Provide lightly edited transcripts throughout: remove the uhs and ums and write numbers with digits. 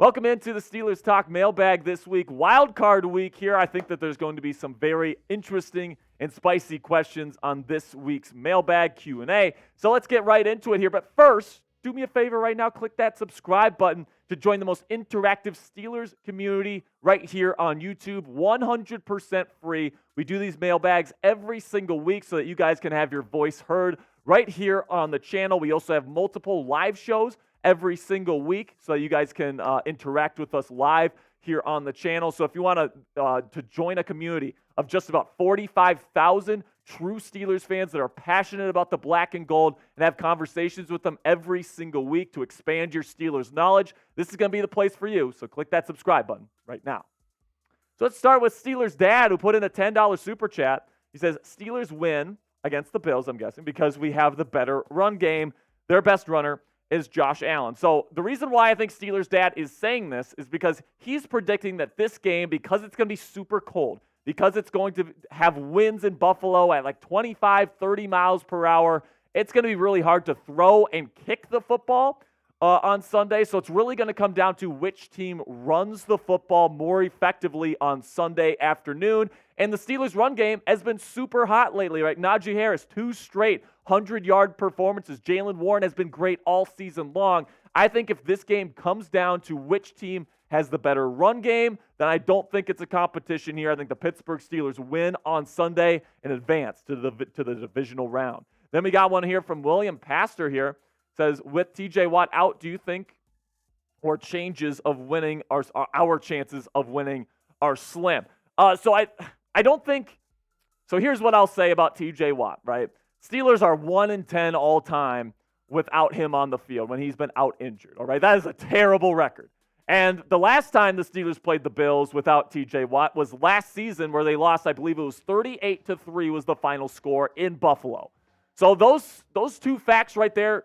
Welcome into the Steelers Talk mailbag this week. Wild card week here. I think that there's going to be some very interesting and spicy questions on this week's mailbag Q&A. So let's get right into it here. But first, do me a favor right now. Click that subscribe button to join the most interactive Steelers community right here on YouTube. 100% free. We do these mailbags every single week so that you guys can have your voice heard right here on the channel. We also have multiple live shows every single week so you guys can interact with us live here on the channel. So if you want to join a community of just about 45,000 true Steelers fans that are passionate about the black and gold and have conversations with them every single week to expand your Steelers knowledge, this is going to be the place for you. So click that subscribe button right now. So let's start with Steelers Dad, who put in a $10 super chat. He says, Steelers win against the Bills, I'm guessing, because we have the better run game. Their best runner is Josh Allen. So the reason why I think Steelers Dad is saying this is because he's predicting that this game, because it's going to be super cold, because it's going to have winds in Buffalo at like 25, 30 miles per hour, it's going to be really hard to throw and kick the football on Sunday. So it's really going to come down to which team runs the football more effectively on Sunday afternoon. And the Steelers' run game has been super hot lately, right? Najee Harris, 2 straight 100-yard performances. Jaylen Warren has been great all season long. I think if this game comes down to which team has the better run game, then I don't think it's a competition here. I think the Pittsburgh Steelers win on Sunday and advance to the divisional round. Then we got one here from William Pastor here. Says, with TJ Watt out, do you think or changes of winning our chances of winning are slim? So I don't think – so here's what I'll say about TJ Watt, right? Steelers are 1-10 all time without him on the field when he's been out injured, all right? That is a terrible record. And the last time the Steelers played the Bills without TJ Watt was last season where they lost, I believe it was 38-3 was the final score in Buffalo. So those two facts right there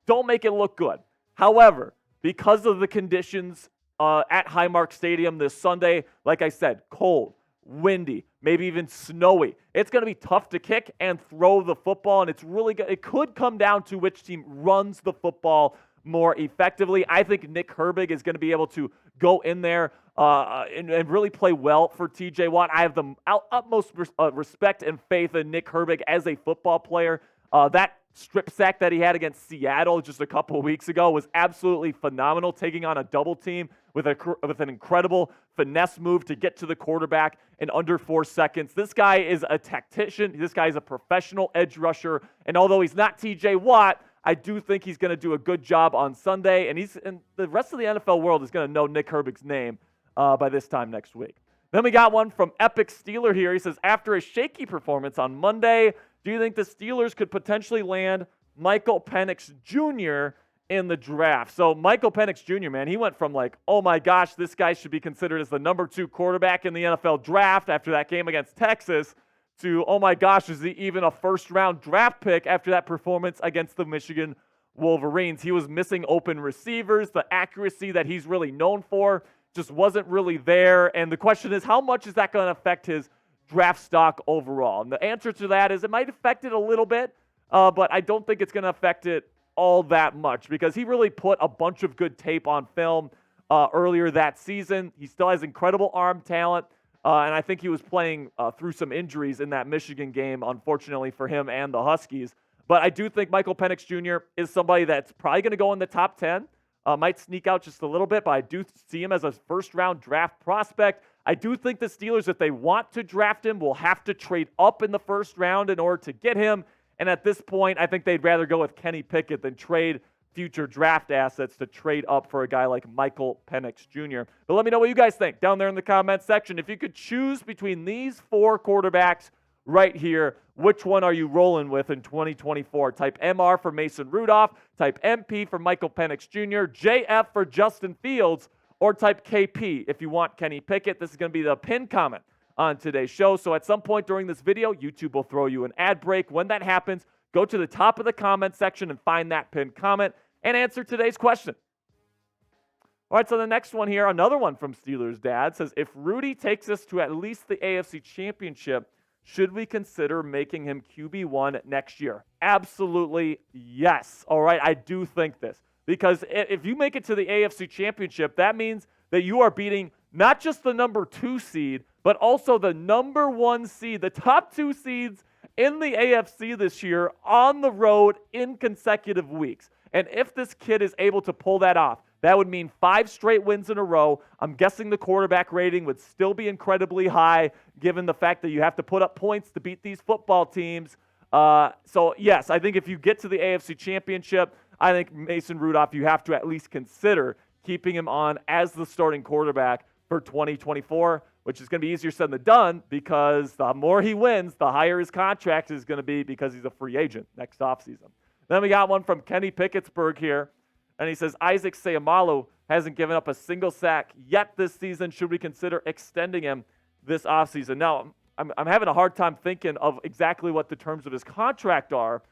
don't make it look good. However, because of the conditions at Highmark Stadium this Sunday, like I said, cold, windy, maybe even snowy, it's going to be tough to kick and throw the football, and it could come down to which team runs the football more effectively. I think Nick Herbig is going to be able to go in there and really play well for TJ Watt. I have the utmost respect and faith in Nick Herbig as a football player. That strip sack that he had against Seattle just a couple of weeks ago was absolutely phenomenal, taking on a double team with an incredible finesse move to get to the quarterback in under 4 seconds. This guy is a tactician. This guy is a professional edge rusher. And although he's not TJ Watt, I do think he's going to do a good job on Sunday. And the rest of the NFL world is going to know Nick Herbig's name by this time next week. Then we got one from Epic Steeler here. He says, after a shaky performance on Monday, do you think the Steelers could potentially land Michael Penix Jr. in the draft? So Michael Penix Jr., man, he went from like, oh my gosh, this guy should be considered as the number 2 quarterback in the NFL draft after that game against Texas to, oh my gosh, is he even a first-round draft pick after that performance against the Michigan Wolverines? He was missing open receivers. The accuracy that he's really known for just wasn't really there. And the question is, how much is that going to affect his draft stock overall? And the answer to that is it might affect it a little bit, but I don't think it's going to affect it all that much because he really put a bunch of good tape on film earlier that season. He still has incredible arm talent, and I think he was playing through some injuries in that Michigan game, unfortunately for him and the Huskies. But I do think Michael Penix Jr. is somebody that's probably going to go in the top 10. Might sneak out just a little bit, but I do see him as a first-round draft prospect. I do think the Steelers, if they want to draft him, will have to trade up in the first round in order to get him. And at this point, I think they'd rather go with Kenny Pickett than trade future draft assets to trade up for a guy like Michael Penix Jr. But let me know what you guys think down there in the comment section. If you could choose between these 4 quarterbacks right here, which one are you rolling with in 2024? Type MR for Mason Rudolph, type MP for Michael Penix Jr., JF for Justin Fields, or type KP if you want Kenny Pickett. This is going to be the pinned comment on today's show. So at some point during this video, YouTube will throw you an ad break. When that happens, go to the top of the comment section and find that pinned comment and answer today's question. All right, so the next one here, another one from Steelers Dad, says, if Rudy takes us to at least the AFC Championship, should we consider making him QB1 next year? Absolutely yes. All right, I do think this. because if you make it to the AFC Championship, that means that you are beating not just the number 2 seed, but also the number 1 seed, the top 2 seeds in the AFC this year on the road in consecutive weeks. And if this kid is able to pull that off, that would mean 5 straight wins in a row. I'm guessing the quarterback rating would still be incredibly high, given the fact that you have to put up points to beat these football teams. So, yes, I think if you get to the AFC Championship, I think Mason Rudolph, you have to at least consider keeping him on as the starting quarterback for 2024, which is going to be easier said than done because the more he wins, the higher his contract is going to be because he's a free agent next offseason. Then we got one from Kenny Pickettsburg here, and he says, Isaac Seumalo hasn't given up a single sack yet this season. Should we consider extending him this offseason? Now, I'm having a hard time thinking of exactly what the terms of his contract are.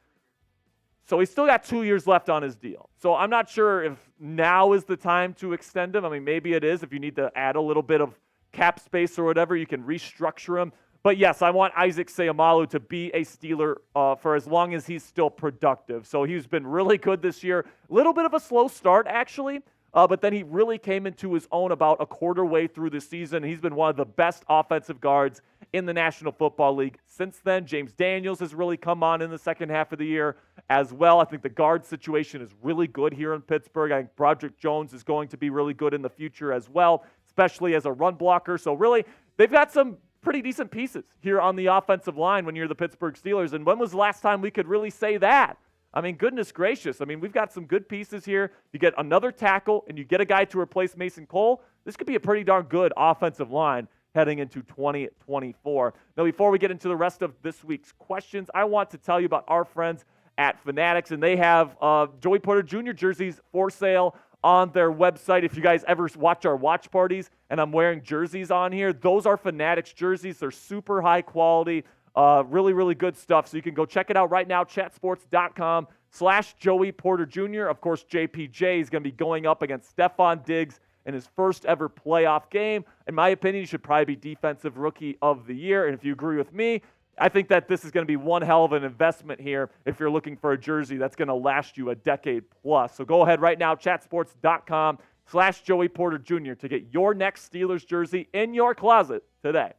So he's still got 2 years left on his deal. So I'm not sure if now is the time to extend him. I mean, maybe it is. If you need to add a little bit of cap space or whatever, you can restructure him. But yes, I want Isaac Seumalo to be a Steeler for as long as he's still productive. So he's been really good this year. A little bit of a slow start, actually. But then he really came into his own about a quarter way through the season. He's been one of the best offensive guards in the National Football League since then. James Daniels has really come on in the second half of the year as well. I think the guard situation is really good here in Pittsburgh. I think Broderick Jones is going to be really good in the future as well, especially as a run blocker. So really, they've got some pretty decent pieces here on the offensive line when you're the Pittsburgh Steelers. And when was the last time we could really say that? I mean, goodness gracious. I mean, we've got some good pieces here. You get another tackle, and you get a guy to replace Mason Cole. This could be a pretty darn good offensive line heading into 2024. Now, before we get into the rest of this week's questions, I want to tell you about our friends at Fanatics, and they have Joey Porter Jr. jerseys for sale on their website. If you guys ever watch our watch parties and I'm wearing jerseys on here, those are Fanatics jerseys. They're super high quality. Really, really good stuff. So you can go check it out right now, chatsports.com/Joey Porter Jr. Of course, JPJ is going to be going up against Stephon Diggs in his first ever playoff game. In my opinion, he should probably be Defensive Rookie of the Year. And if you agree with me, I think that this is going to be one hell of an investment here if you're looking for a jersey that's going to last you a decade plus. So go ahead right now, chatsports.com/Joey Porter Jr. to get your next Steelers jersey in your closet today.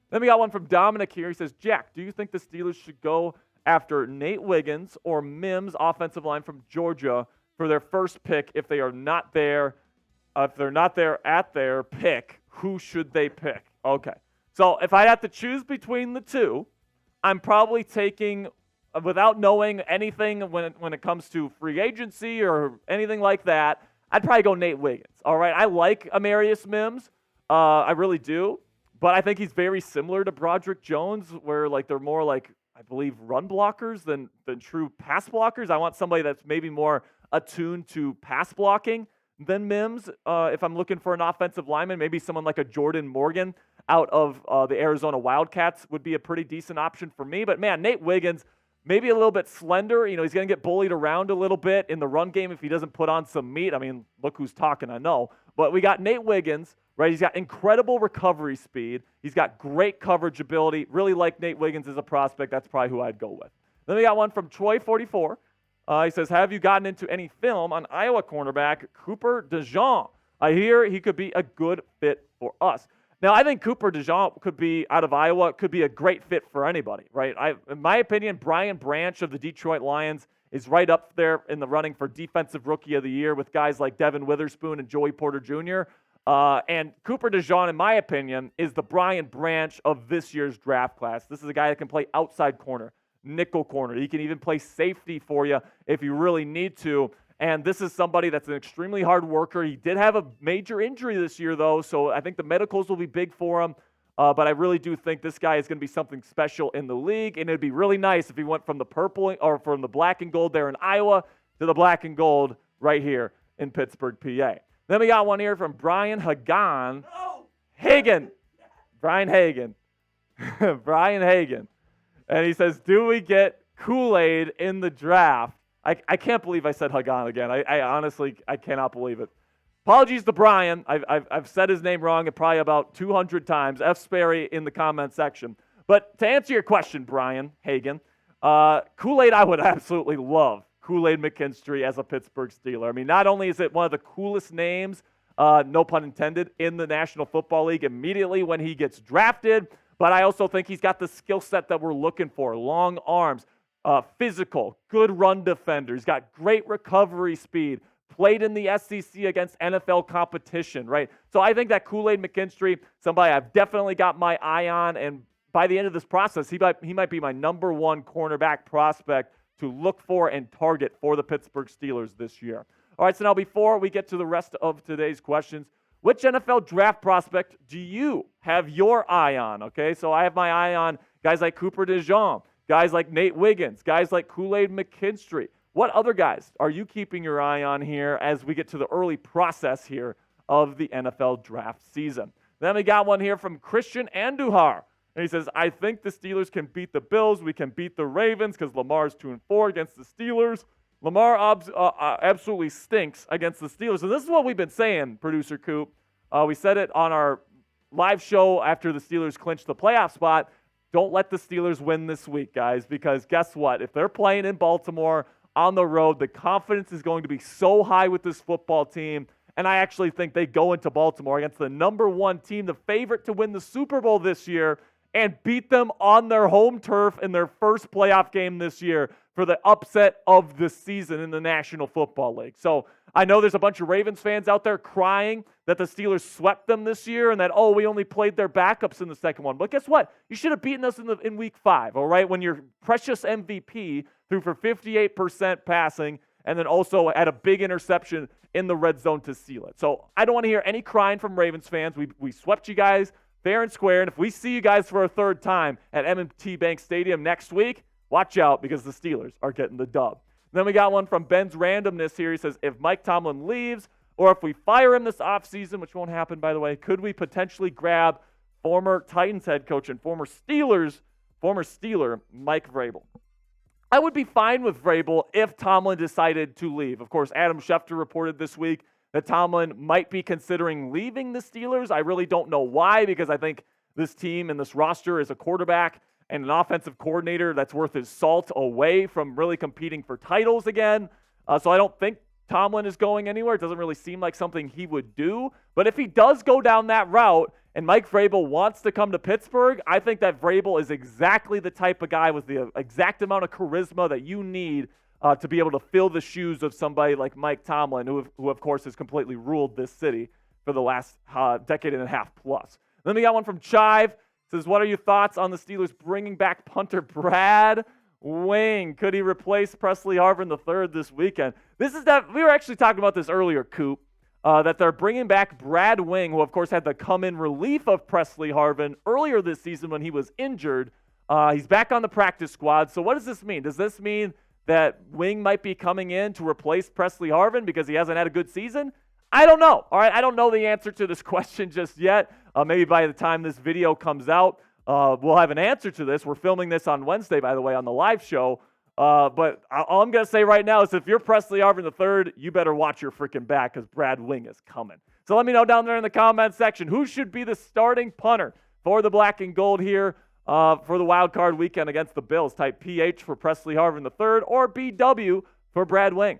Then we got one from Dominic here. He says, Jack, do you think the Steelers should go after Nate Wiggins or Mims, offensive line from Georgia, for their first pick if they are not there? If they're not there at their pick, who should they pick? Okay. So if I have to choose between the two, I'm probably taking, without knowing anything when it comes to free agency or anything like that, I'd probably go Nate Wiggins. All right. I like Amarius Mims. I really do. But I think he's very similar to Broderick Jones, where like they're more like, I believe, run blockers than true pass blockers. I want somebody that's maybe more attuned to pass blocking than Mims. If I'm looking for an offensive lineman, maybe someone like a Jordan Morgan out of the Arizona Wildcats would be a pretty decent option for me. But man, Nate Wiggins, maybe a little bit slender. You know, he's going to get bullied around a little bit in the run game if he doesn't put on some meat. I mean, look who's talking, I know. But we got Nate Wiggins. Right, he's got incredible recovery speed. He's got great coverage ability. Really like Nate Wiggins as a prospect. That's probably who I'd go with. Then we got one from Troy44. He says, have you gotten into any film on Iowa cornerback Cooper Dejean? I hear he could be a good fit for us. Now, I think Cooper Dejean could be, out of Iowa, could be a great fit for anybody, right? In my opinion, Brian Branch of the Detroit Lions is right up there in the running for Defensive Rookie of the Year with guys like Devin Witherspoon and Joey Porter Jr., and Cooper Dejean, in my opinion, is the Brian Branch of this year's draft class. This is a guy that can play outside corner, nickel corner. He can even play safety for you if you really need to. And this is somebody that's an extremely hard worker. He did have a major injury this year, though, so I think the medicals will be big for him. But I really do think this guy is going to be something special in the league, and it'd be really nice if he went from the purple or from the black and gold there in Iowa to the black and gold right here in Pittsburgh, PA. Then we got one here from Brian Hagan. Brian Hagan. Brian Hagan. And he says, do we get Kool-Aid in the draft? I can't believe I said Hagan again. I honestly, I cannot believe it. Apologies to Brian. I've said his name wrong probably about 200 times. F. Sperry in the comment section. But to answer your question, Brian Hagan, Kool-Aid I would absolutely love. Kool-Aid McKinstry as a Pittsburgh Steeler. I mean, not only is it one of the coolest names, no pun intended, in the National Football League immediately when he gets drafted, but I also think he's got the skill set that we're looking for. Long arms, physical, good run defender. He's got great recovery speed. Played in the SEC against NFL competition, right? So I think that Kool-Aid McKinstry, somebody I've definitely got my eye on, and by the end of this process, he might be my number one cornerback prospect to look for and target for the Pittsburgh Steelers this year. All right, so now before we get to the rest of today's questions, which NFL draft prospect do you have your eye on? Okay, so I have my eye on guys like Cooper Dejean, guys like Nate Wiggins, guys like Kool-Aid McKinstry. What other guys are you keeping your eye on here as we get to the early process here of the NFL draft season? Then we got one here from Christian Andujar. And he says, I think the Steelers can beat the Bills. We can beat the Ravens because Lamar's 2-4 against the Steelers. Lamar absolutely stinks against the Steelers. And this is what we've been saying, Producer Coop. We said it on our live show after the Steelers clinched the playoff spot. Don't let the Steelers win this week, guys, because guess what? If they're playing in Baltimore on the road, the confidence is going to be so high with this football team. And I actually think they go into Baltimore against the number one team, the favorite to win the Super Bowl this year, and beat them on their home turf in their first playoff game this year for the upset of the season in the National Football League. So I know there's a bunch of Ravens fans out there crying that the Steelers swept them this year and that, we only played their backups in the second one. But guess what? You should have beaten us in week 5, all right, when your precious MVP threw for 58% passing and then also had a big interception in the red zone to seal it. So I don't want to hear any crying from Ravens fans. We swept you guys fair and square, and if we see you guys for a third time at M&T Bank Stadium next week, watch out because the Steelers are getting the dub. Then we got one from Ben's Randomness here. He says, if Mike Tomlin leaves or if we fire him this offseason, which won't happen, by the way, could we potentially grab former Titans head coach and former Steeler Mike Vrabel? I would be fine with Vrabel if Tomlin decided to leave. Of course, Adam Schefter reported this week that Tomlin might be considering leaving the Steelers. I really don't know why, because I think this team and this roster is a quarterback and an offensive coordinator that's worth his salt away from really competing for titles again. So I don't think Tomlin is going anywhere. It doesn't really seem like something he would do. But if he does go down that route and Mike Vrabel wants to come to Pittsburgh, I think that Vrabel is exactly the type of guy with the exact amount of charisma that you need to be able to fill the shoes of somebody like Mike Tomlin, who of course has completely ruled this city for the last decade and a half plus. Then we got one from Chive. Says, what are your thoughts on the Steelers bringing back punter Brad Wing? Could he replace Pressley Harvin III this weekend? We were actually talking about this earlier, Coop, that they're bringing back Brad Wing, who of course had the come-in relief of Pressley Harvin earlier this season when he was injured. He's back on the practice squad. So what does this mean? Does this mean that Wing might be coming in to replace Pressley Harvin because he hasn't had a good season? I don't know. All right, I don't know the answer to this question just yet. Maybe by the time this video comes out, we'll have an answer to this. We're filming this on Wednesday, by the way, on the live show. But all I'm going to say right now is if you're Pressley Harvin III, you better watch your freaking back because Brad Wing is coming. So let me know down there in the comment section who should be the starting punter for the black and gold here for the wild card weekend against the Bills. Type PH for Pressley Harvin III or BW for Brad Wing.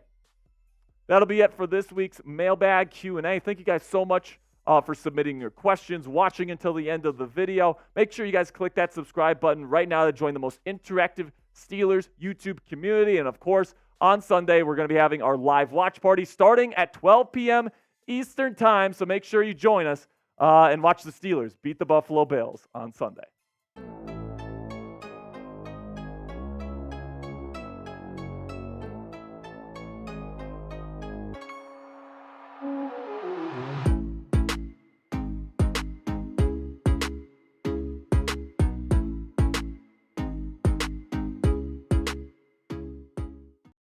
That'll be it for this week's mailbag Q&A. Thank you guys so much for submitting your questions, watching until the end of the video. Make sure you guys click that subscribe button right now to join the most interactive Steelers YouTube community. And of course, on Sunday, we're going to be having our live watch party starting at 12 p.m. Eastern time. So make sure you join us and watch the Steelers beat the Buffalo Bills on Sunday.